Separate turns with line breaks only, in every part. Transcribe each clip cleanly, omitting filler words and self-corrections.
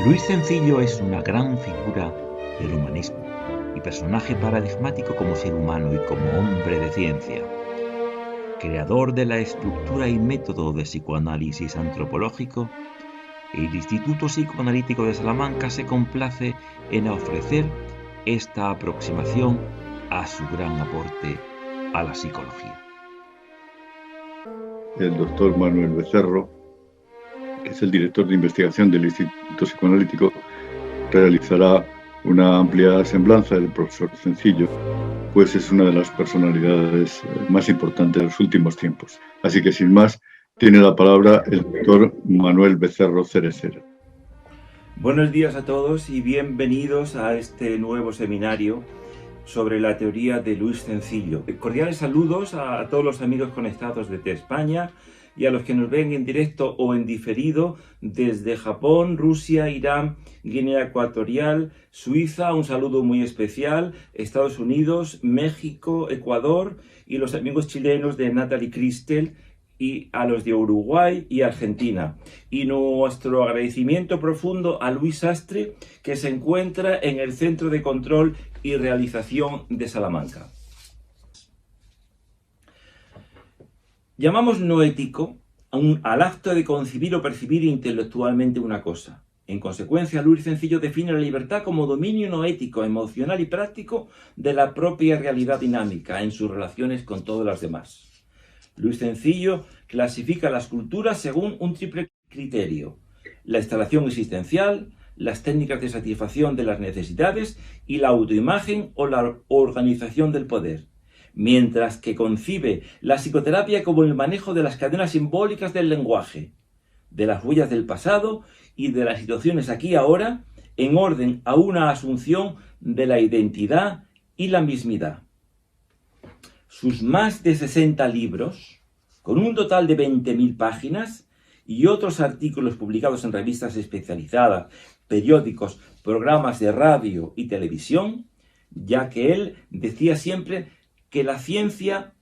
Luis Cencillo es una gran figura del humanismo y personaje paradigmático como ser humano y como hombre de ciencia. Creador de la estructura y método de psicoanálisis antropológico, el Instituto Psicoanalítico de Salamanca se complace en ofrecer esta aproximación a su gran aporte a la psicología.
El doctor Manuel Becerro, que es el director de investigación del Instituto Psicoanalítico, realizará una amplia semblanza del profesor Cencillo, pues es una de las personalidades más importantes de los últimos tiempos. Así que, sin más, tiene la palabra el doctor Manuel Becerro Cerecera.
Buenos días a todos y bienvenidos a este nuevo seminario sobre la teoría de Luis Cencillo. Cordiales saludos a todos los amigos conectados desde España y a los que nos ven en directo o en diferido desde Japón, Rusia, Irán, Guinea Ecuatorial, Suiza, un saludo muy especial, Estados Unidos, México, Ecuador y los amigos chilenos de Natalie Cristel, y a los de Uruguay y Argentina. Y nuestro agradecimiento profundo a Luis Sastre, que se encuentra en el Centro de Control y Realización de Salamanca. Llamamos noético al acto de concebir o percibir intelectualmente una cosa. En consecuencia, Luis Cencillo define la libertad como dominio noético, emocional y práctico de la propia realidad dinámica en sus relaciones con todas las demás. Luis Cencillo clasifica las culturas según un triple criterio: la instalación existencial, las técnicas de satisfacción de las necesidades y la autoimagen o la organización del poder, mientras que concibe la psicoterapia como el manejo de las cadenas simbólicas del lenguaje, de las huellas del pasado y de las situaciones aquí y ahora, en orden a una asunción de la identidad y la mismidad. Sus más de 60 libros, con un total de 20.000 páginas, y otros artículos publicados en revistas especializadas, periódicos, programas de radio y televisión, ya que él decía siempre que la ciencia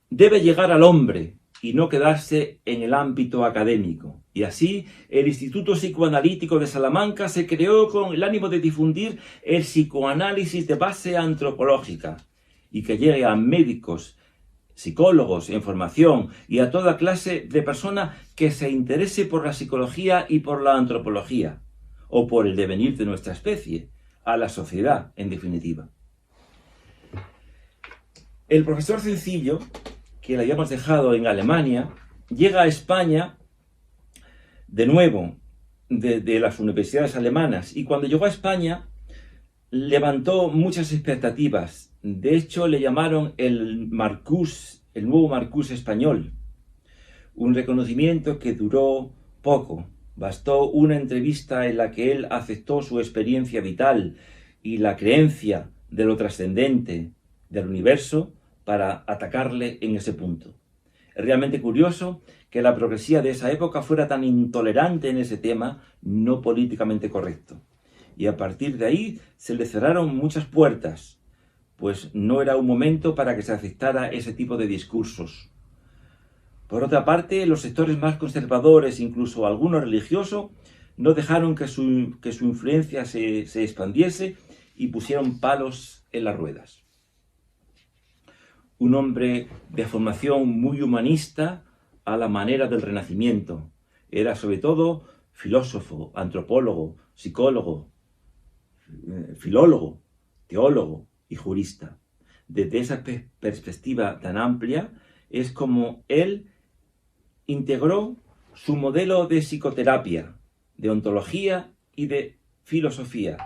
debe llegar al hombre y no quedarse en el ámbito académico. Y así, el Instituto Psicoanalítico de Salamanca se creó con el ánimo de difundir el psicoanálisis de base antropológica, y que llegue a médicos, psicólogos en formación y a toda clase de persona que se interese por la psicología y por la antropología, o por el devenir de nuestra especie, a la sociedad, en definitiva. El profesor Cencillo, que le habíamos dejado en Alemania, llega a España de nuevo de las universidades alemanas, y cuando llegó a España levantó muchas expectativas. De hecho, le llamaron el Marcús, el nuevo Marcús español. Un reconocimiento que duró poco. Bastó una entrevista en la que él aceptó su experiencia vital y la creencia de lo trascendente del universo para atacarle en ese punto. Es realmente curioso que la progresía de esa época fuera tan intolerante en ese tema no políticamente correcto. Y a partir de ahí se le cerraron muchas puertas, pues no era un momento para que se aceptara ese tipo de discursos. Por otra parte, los sectores más conservadores, incluso algunos religiosos, no dejaron que su influencia se expandiese y pusieron palos en las ruedas. Un hombre de formación muy humanista a la manera del Renacimiento. Era sobre todo filósofo, antropólogo, psicólogo, filólogo, teólogo y jurista. Desde esa perspectiva tan amplia es como él integró su modelo de psicoterapia, de ontología y de filosofía,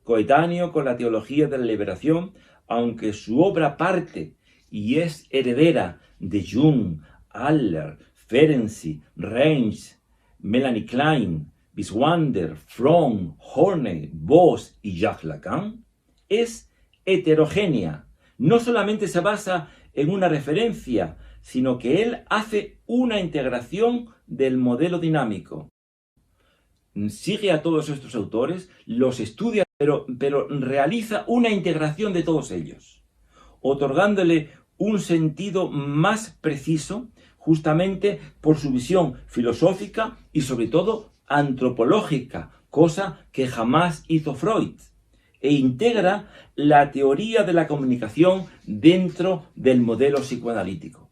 coetáneo con la teología de la liberación, aunque su obra parte y es heredera de Jung, Adler, Ferenczi, Reins, Melanie Klein, Biswander, Fromm, Horney, Bosch y Jacques Lacan, es heterogénea. No solamente se basa en una referencia, sino que él hace una integración del modelo dinámico. Sigue a todos estos autores, los estudia, pero realiza una integración de todos ellos, otorgándole un sentido más preciso, justamente por su visión filosófica y sobre todo antropológica, cosa que jamás hizo Freud, e integra la teoría de la comunicación dentro del modelo psicoanalítico.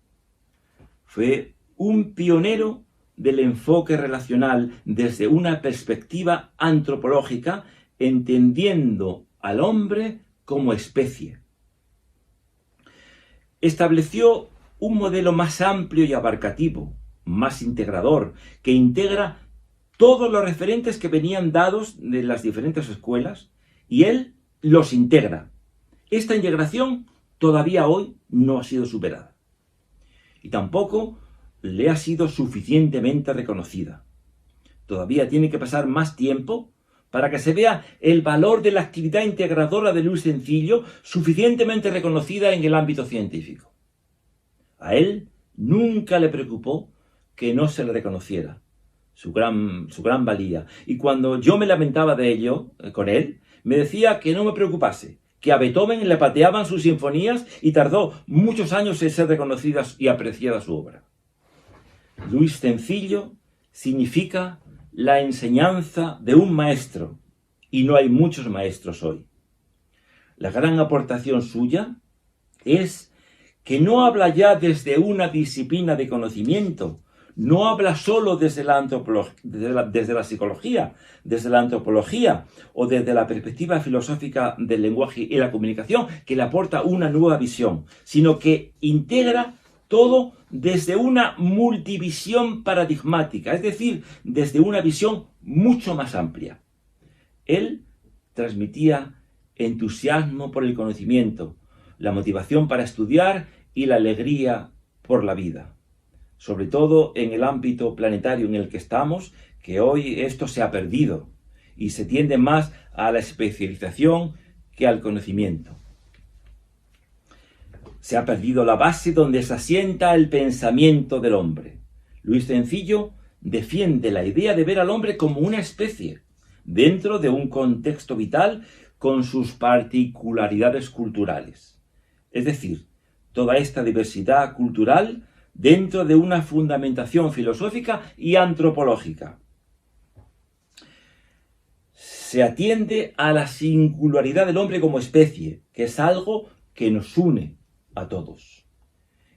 Fue un pionero del enfoque relacional desde una perspectiva antropológica, entendiendo al hombre como especie. Estableció un modelo más amplio y abarcativo, más integrador, que integra todos los referentes que venían dados de las diferentes escuelas y él los integra. Esta integración todavía hoy no ha sido superada y tampoco le ha sido suficientemente reconocida. Todavía tiene que pasar más tiempo para que se vea el valor de la actividad integradora de Luis Sencillo suficientemente reconocida en el ámbito científico. A él nunca le preocupó que no se le reconociera su gran valía. Y cuando yo me lamentaba de ello con él, me decía que no me preocupase, que a Beethoven le pateaban sus sinfonías y tardó muchos años en ser reconocida y apreciada su obra. Luis Sencillo significa la enseñanza de un maestro, y no hay muchos maestros hoy. La gran aportación suya es que no habla ya desde una disciplina de conocimiento, no habla solo desde la psicología, desde la antropología o desde la perspectiva filosófica del lenguaje y la comunicación, que le aporta una nueva visión, sino que integra todo desde una multivisión paradigmática, es decir, desde una visión mucho más amplia. Él transmitía entusiasmo por el conocimiento, la motivación para estudiar y la alegría por la vida. Sobre todo en el ámbito planetario en el que estamos, que hoy esto se ha perdido y se tiende más a la especialización que al conocimiento. Se ha perdido la base donde se asienta el pensamiento del hombre. Luis Sencillo defiende la idea de ver al hombre como una especie, dentro de un contexto vital con sus particularidades culturales. Es decir, toda esta diversidad cultural dentro de una fundamentación filosófica y antropológica. Se atiende a la singularidad del hombre como especie, que es algo que nos une a todos.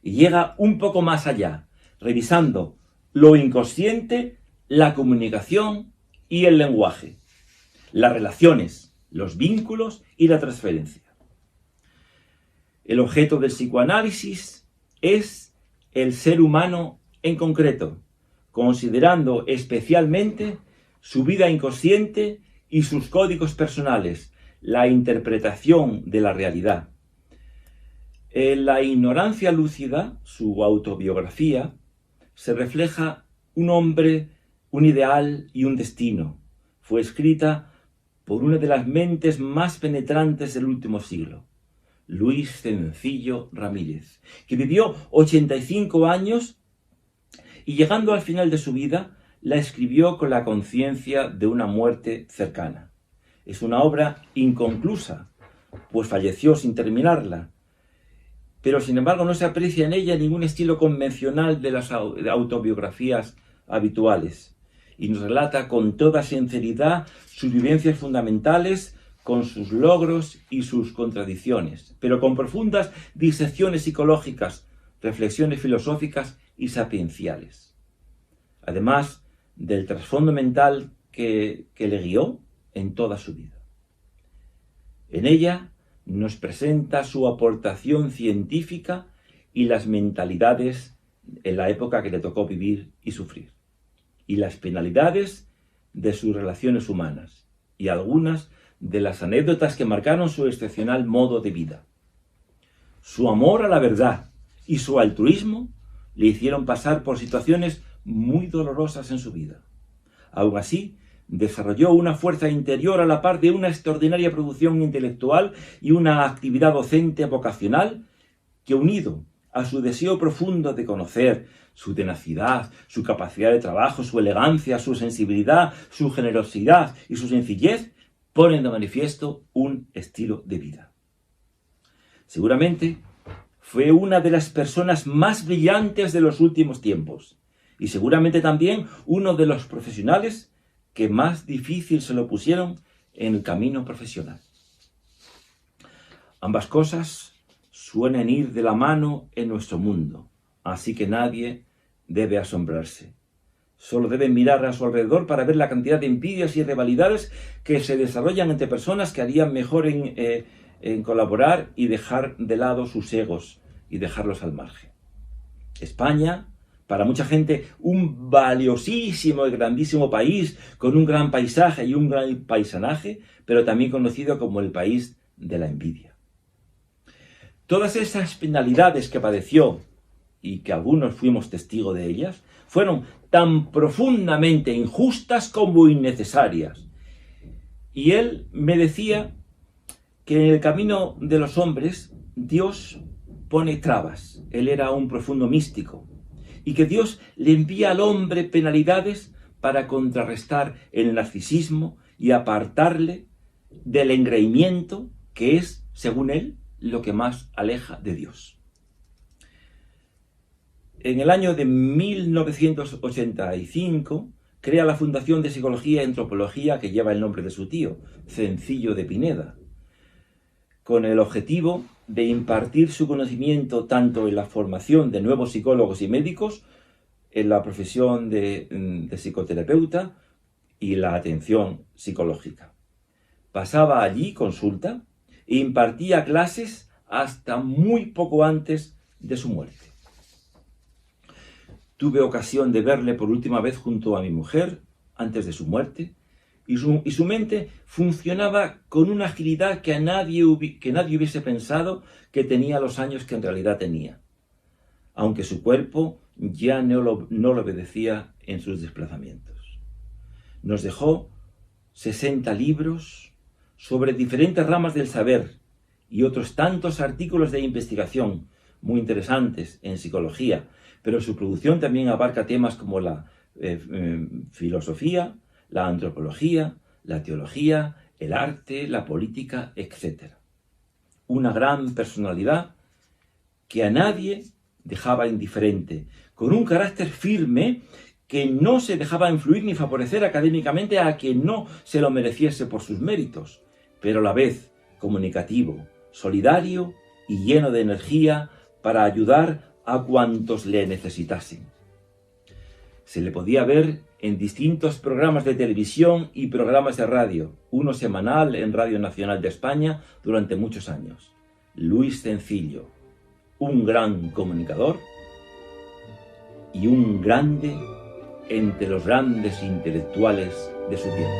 Y llega un poco más allá, revisando lo inconsciente, la comunicación y el lenguaje, las relaciones, los vínculos y la transferencia. El objeto del psicoanálisis es el ser humano en concreto, considerando especialmente su vida inconsciente y sus códigos personales, la interpretación de la realidad. En La ignorancia lúcida, su autobiografía, se refleja un hombre, un ideal y un destino. Fue escrita por una de las mentes más penetrantes del último siglo, Luis Sencillo Ramírez, que vivió 85 años y llegando al final de su vida, la escribió con la conciencia de una muerte cercana. Es una obra inconclusa, pues falleció sin terminarla, pero sin embargo no se aprecia en ella ningún estilo convencional de las autobiografías habituales, y nos relata con toda sinceridad sus vivencias fundamentales, con sus logros y sus contradicciones, pero con profundas disecciones psicológicas, reflexiones filosóficas y sapienciales. Además del trasfondo mental que le guió en toda su vida. En ella nos presenta su aportación científica y las mentalidades en la época que le tocó vivir y sufrir, y las penalidades de sus relaciones humanas, y algunas de las anécdotas que marcaron su excepcional modo de vida. Su amor a la verdad y su altruismo le hicieron pasar por situaciones muy dolorosas en su vida. Aún así, desarrolló una fuerza interior a la par de una extraordinaria producción intelectual y una actividad docente vocacional que, unido a su deseo profundo de conocer, su tenacidad, su capacidad de trabajo, su elegancia, su sensibilidad, su generosidad y su sencillez, ponen de manifiesto un estilo de vida. Seguramente fue una de las personas más brillantes de los últimos tiempos y seguramente también uno de los profesionales que más difícil se lo pusieron en el camino profesional. Ambas cosas suelen ir de la mano en nuestro mundo, así que nadie debe asombrarse. Solo deben mirar a su alrededor para ver la cantidad de envidias y rivalidades que se desarrollan entre personas que harían mejor en colaborar y dejar de lado sus egos y dejarlos al margen. España, para mucha gente, un valiosísimo y grandísimo país con un gran paisaje y un gran paisanaje, pero también conocido como el país de la envidia. Todas esas penalidades que padeció y que algunos fuimos testigos de ellas, fueron tan profundamente injustas como innecesarias. Y él me decía que en el camino de los hombres Dios pone trabas. Él era un profundo místico. Y que Dios le envía al hombre penalidades para contrarrestar el narcisismo y apartarle del engreimiento que es, según él, lo que más aleja de Dios. En el año de 1985 crea la Fundación de Psicología y Antropología que lleva el nombre de su tío, Cencillo de Pineda, con el objetivo de impartir su conocimiento tanto en la formación de nuevos psicólogos y médicos, en la profesión de psicoterapeuta y la atención psicológica. Pasaba allí consulta e impartía clases hasta muy poco antes de su muerte. Tuve ocasión de verle por última vez junto a mi mujer, antes de su muerte, y su mente funcionaba con una agilidad que nadie hubiese pensado que tenía los años que en realidad tenía, aunque su cuerpo ya no lo obedecía en sus desplazamientos. Nos dejó 60 libros sobre diferentes ramas del saber y otros tantos artículos de investigación muy interesantes en psicología, pero su producción también abarca temas como la filosofía, la antropología, la teología, el arte, la política, etc. Una gran personalidad que a nadie dejaba indiferente, con un carácter firme que no se dejaba influir ni favorecer académicamente a quien no se lo mereciese por sus méritos, pero a la vez comunicativo, solidario y lleno de energía para ayudar a cuantos le necesitasen. Se le podía ver en distintos programas de televisión y programas de radio, uno semanal en Radio Nacional de España durante muchos años. Luis Cencillo, un gran comunicador y un grande entre los grandes intelectuales de su tiempo.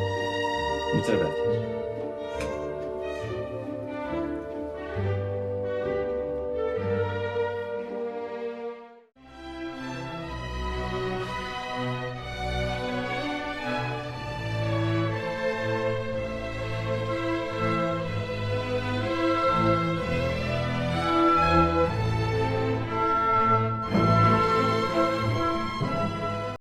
Muchas gracias.